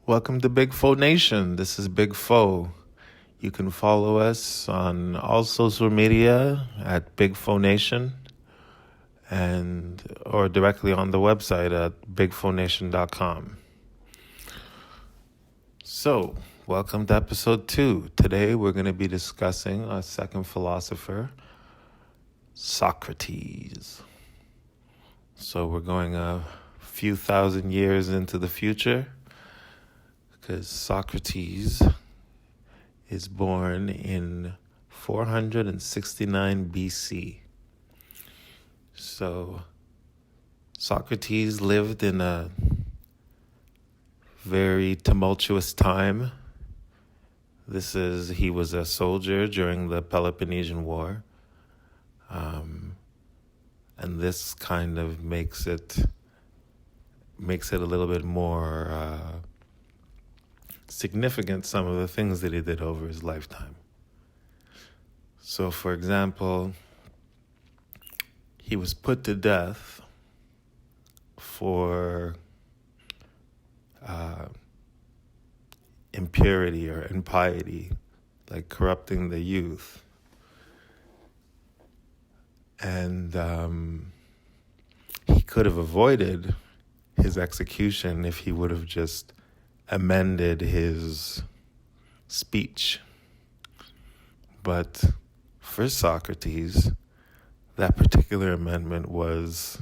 Welcome to Big Foe Nation. This is Big Foe. You can follow us on all social media at Big Foe Nation or directly on the website at bigfoenation.com. So, welcome to episode 2. Today we're going to be discussing our second philosopher, Socrates. So we're going a few thousand years into the future, because Socrates is born in 469 BC. So Socrates lived in a very tumultuous time. He was a soldier during the Peloponnesian War. And this kind of makes it a little bit more significant, some of the things that he did over his lifetime. So, for example, he was put to death for impurity or impiety, like corrupting the youth. And he could have avoided his execution if he would have just amended his speech. But for Socrates, that particular amendment was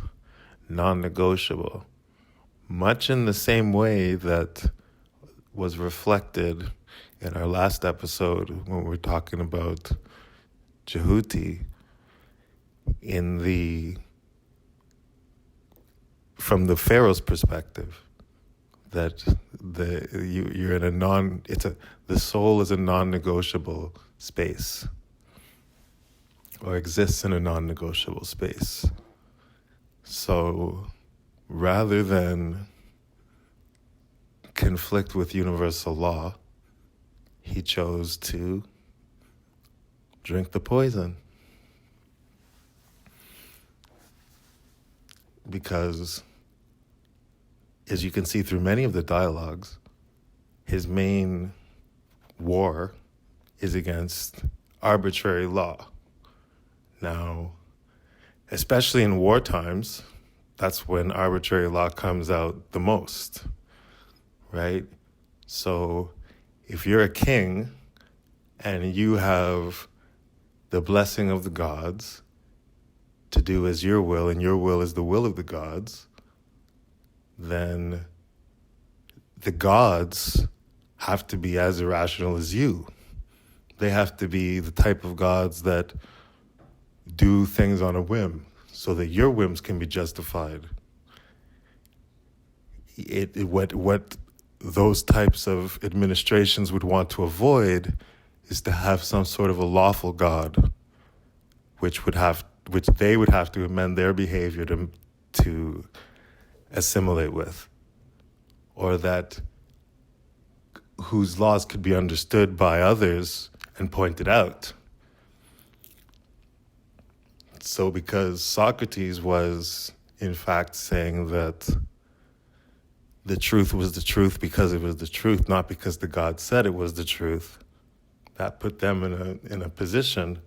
non-negotiable, much in the same way that was reflected in our last episode when we were talking about Djehuti from the Pharaoh's perspective, that you're in the soul is a non-negotiable space, or exists in a non-negotiable space. So rather than conflict with universal law, he chose to drink the poison. Because, as you can see through many of the dialogues, his main war is against arbitrary law. Now, especially in war times, that's when arbitrary law comes out the most, right? So if you're a king and you have the blessing of the gods to do as your will, and your will is the will of the gods, then the gods have to be as irrational as you. They have to be the type of gods that do things on a whim so that your whims can be justified. What those types of administrations would want to avoid is to have some sort of a lawful god, which they would have to amend their behavior to assimilate with, or whose laws could be understood by others and pointed out. So because Socrates was, in fact, saying that the truth was the truth because it was the truth, not because the God said it was the truth, that put them in a position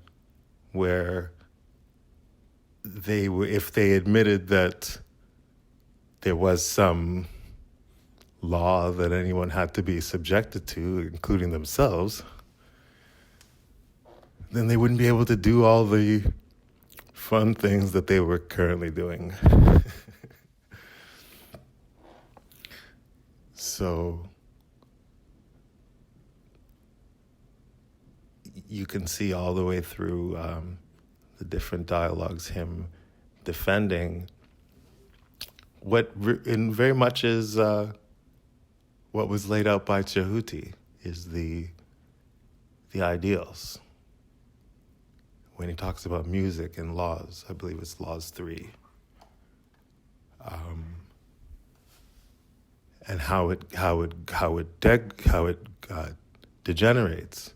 where if they admitted that there was some law that anyone had to be subjected to, including themselves, then they wouldn't be able to do all the fun things that they were currently doing. So you can see all the way through the different dialogues him defending what in very much is what was laid out by Djehuti, is the ideals. When he talks about music and laws, I believe it's laws 3, and how it degenerates.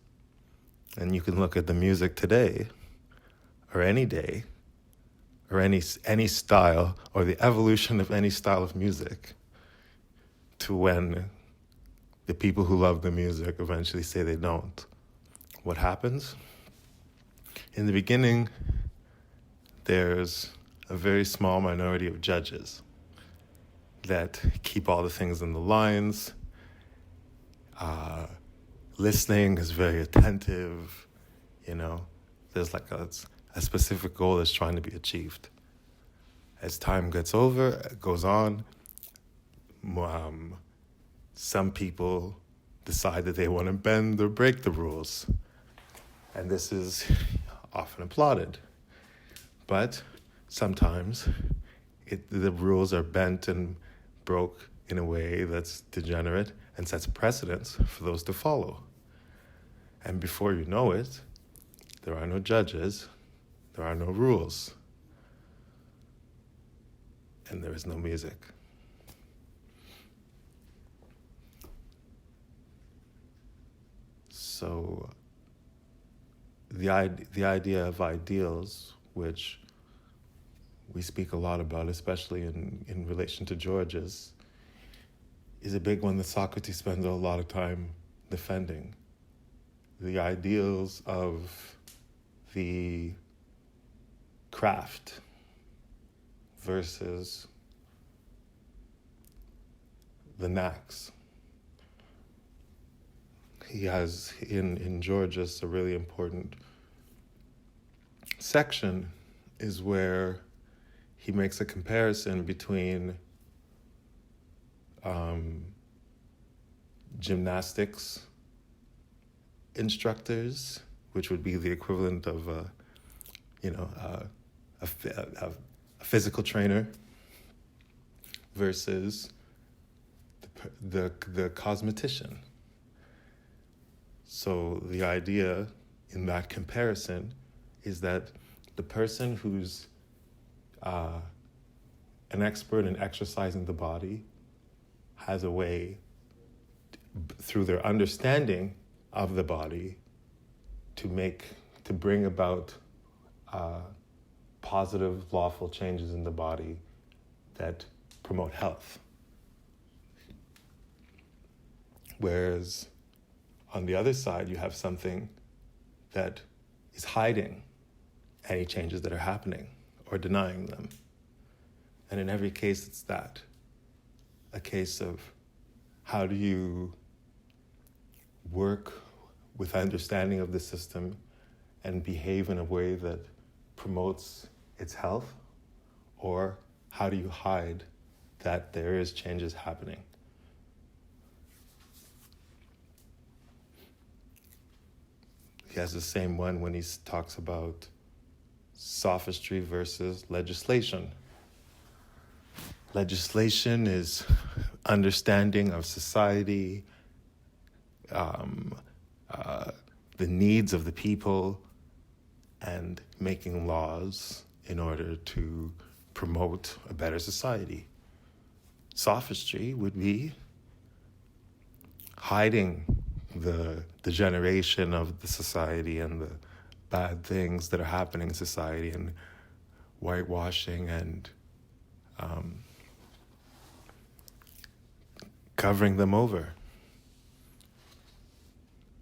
And you can look at the music today, or any day, or any style, or the evolution of any style of music, to when the people who love the music eventually say they don't. What happens? In the beginning, there's a very small minority of judges that keep all the things in the lines. Listening is very attentive, There's like a specific goal that's trying to be achieved. As time goes on, some people decide that they want to bend or break the rules. And this is often applauded. But sometimes the rules are bent and broke in a way that's degenerate and sets precedents for those to follow. And before you know it, there are no judges, there are no rules, and there is no music. So the idea of ideals, which we speak a lot about, especially in relation to Gorgias, is a big one that Socrates spends a lot of time defending. The ideals of the craft versus the knacks. He has in Gorgias a really important section is where he makes a comparison between gymnastics instructors, which would be the equivalent of a physical trainer, versus the cosmetician. So the idea in that comparison is that the person who's an expert in exercising the body has a way, through their understanding of the body, to bring about positive, lawful changes in the body that promote health. Whereas on the other side, you have something that is hiding any changes that are happening or denying them. And in every case, it's a case of how do you work with understanding of the system and behave in a way that promotes its health, or how do you hide that there is changes happening? He has the same one when he talks about sophistry versus legislation. Legislation is understanding of society, the needs of the people, and making laws in order to promote a better society. Sophistry would be hiding the degeneration of the society and the bad things that are happening in society, and whitewashing and covering them over.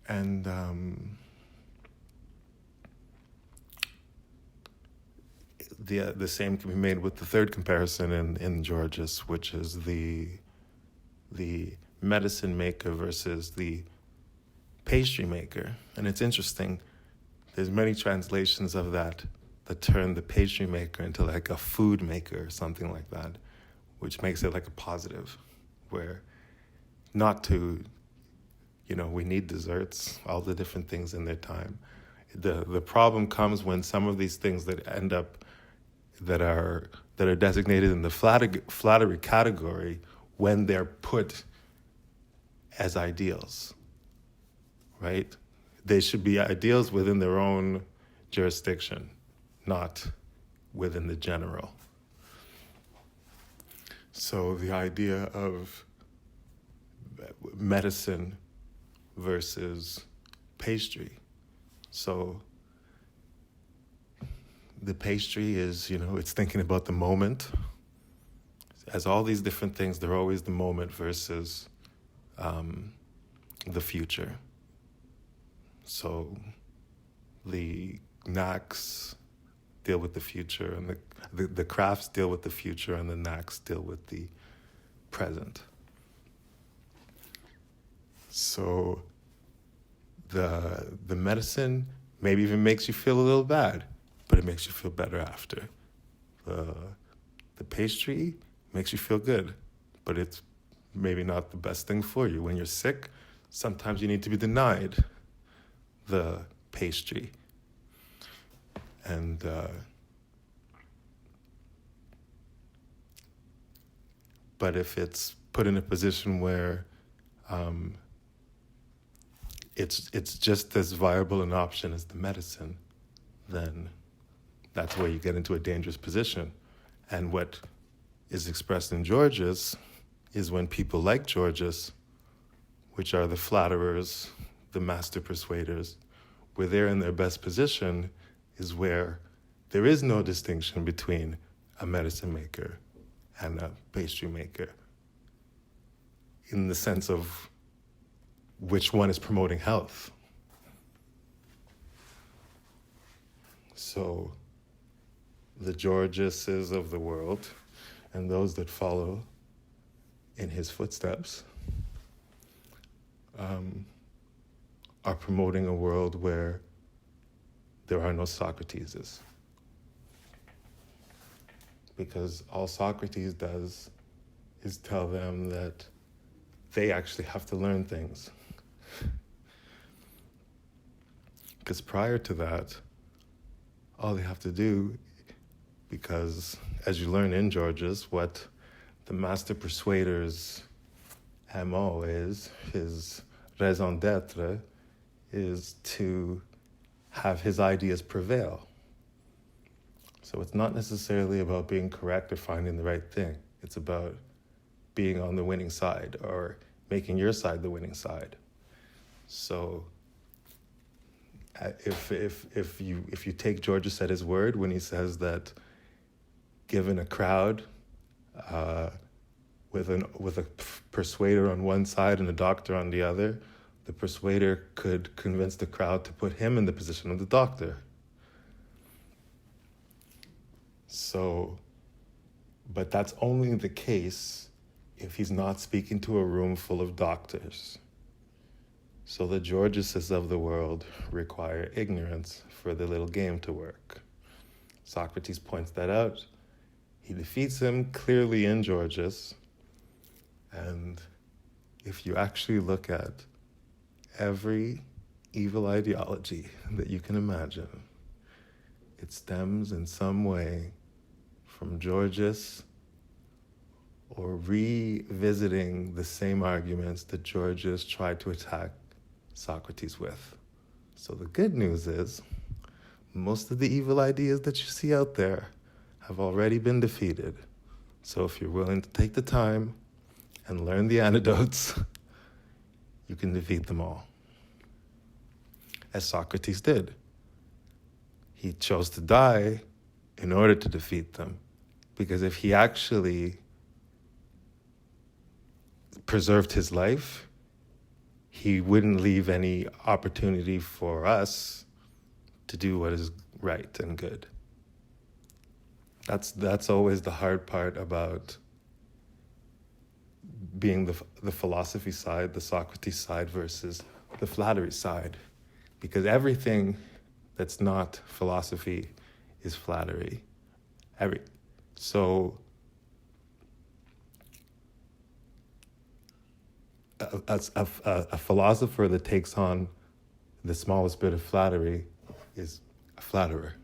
And the same can be made with the third comparison in Gorgias, which is the medicine maker versus the pastry maker. And it's interesting, there's many translations of that turn the pastry maker into like a food maker or something like that, which makes it like a positive, where not to, we need desserts, all the different things in their time. The problem comes when some of these things that end up that are designated in the flattery category, when they're put as ideals, right? They should be ideals within their own jurisdiction, not within the general. So the idea of medicine versus pastry. So the pastry is, it's thinking about the moment. As all these different things, they're always the moment versus the future. So the knacks deal with the future, and the crafts deal with the future, and the knacks deal with the present. So the medicine maybe even makes you feel a little bad, but it makes you feel better after. The pastry makes you feel good, but it's maybe not the best thing for you. When you're sick, sometimes you need to be denied the pastry. And but if it's put in a position where it's just as viable an option as the medicine, then that's where you get into a dangerous position. And what is expressed in Gorgias is when people like Gorgias, which are the flatterers, the master persuaders, where they're in their best position is where there is no distinction between a medicine maker and a pastry maker in the sense of which one is promoting health. So the Gorgiases of the world and those that follow in his footsteps are promoting a world where there are no Socrateses. Because all Socrates does is tell them that they actually have to learn things. Because prior to that, all they have to do, because as you learn in Gorgias, what the master persuader's MO is, his raison d'etre, is to have his ideas prevail. So it's not necessarily about being correct or finding the right thing. It's about being on the winning side or making your side the winning side. So if you take Gorgias at his word when he says that given a crowd with a persuader on one side and a doctor on the other, the persuader could convince the crowd to put him in the position of the doctor. So, but that's only the case if he's not speaking to a room full of doctors. So the Gorgiases of the world require ignorance for the little game to work. Socrates points that out. He defeats him clearly in Gorgias. And if you actually look at every evil ideology that you can imagine, it stems in some way from Gorgias or revisiting the same arguments that Gorgias tried to attack Socrates with. So the good news is, most of the evil ideas that you see out there have already been defeated. So if you're willing to take the time and learn the antidotes, you can defeat them all. As Socrates did. He chose to die in order to defeat them. Because if he actually preserved his life, he wouldn't leave any opportunity for us to do what is right and good. That's always the hard part about being the philosophy side, the Socrates side versus the flattery side. Because everything that's not philosophy is flattery. So a philosopher that takes on the smallest bit of flattery is a flatterer.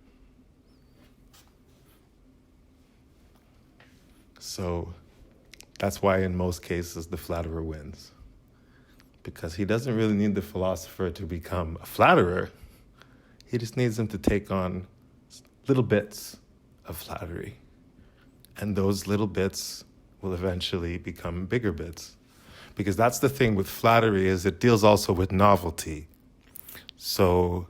So that's why in most cases the flatterer wins. Because he doesn't really need the philosopher to become a flatterer. He just needs him to take on little bits of flattery. And those little bits will eventually become bigger bits. Because that's the thing with flattery, is it deals also with novelty. So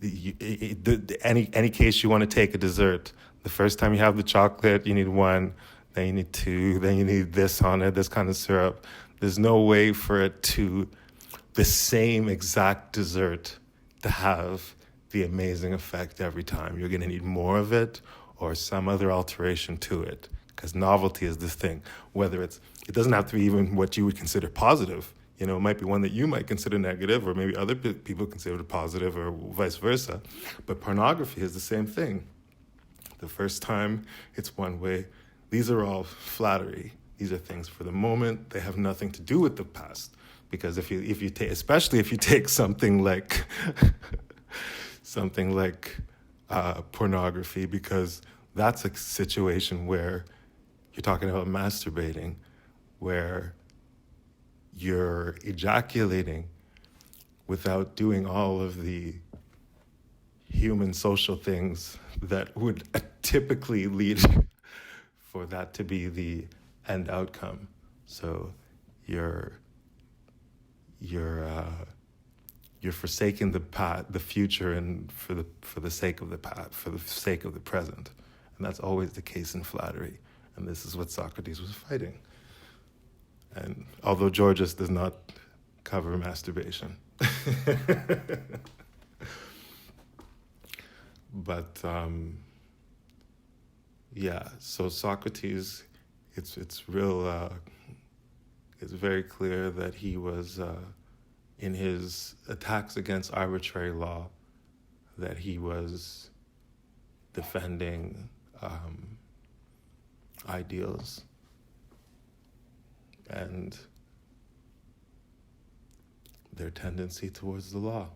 any case you want to take a dessert, the first time you have the chocolate, you need one, then you need two, then you need this on it, this kind of syrup. There's no way for it to the same exact dessert to have the amazing effect every time. You're going to need more of it or some other alteration to it, because novelty is this thing. Whether it doesn't have to be even what you would consider positive. You know, it might be one that you might consider negative, or maybe other people consider it positive, or vice versa. But pornography is the same thing. The first time, it's one way. These are all flattery. These are things for the moment. They have nothing to do with the past. Because if you take, especially if you take something like pornography, because that's a situation where you're talking about masturbating, where you're ejaculating without doing all of the human social things that would typically lead for that to be the end outcome. So you're forsaking the future, and for the sake of the past, for the sake of the present, and that's always the case in flattery. And this is what Socrates was fighting. And although Gorgias does not cover masturbation, but yeah. So Socrates, it's very clear that he was in his attacks against arbitrary law, that he was defending ideals and their tendency towards the law,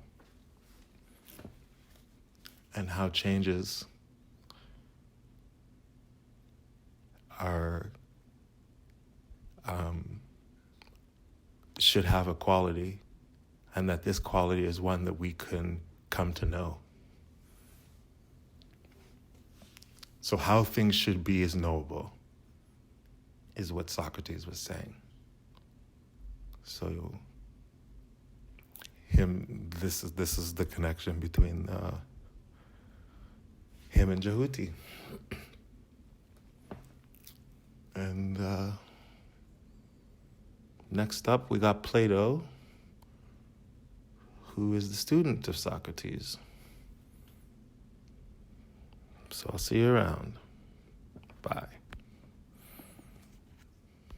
and how changes should have a quality, and that this quality is one that we can come to know. So how things should be is knowable, is what Socrates was saying. So this is the connection between him and Djehuti. And next up, we got Plato, who is the student of Socrates. So I'll see you around. Bye.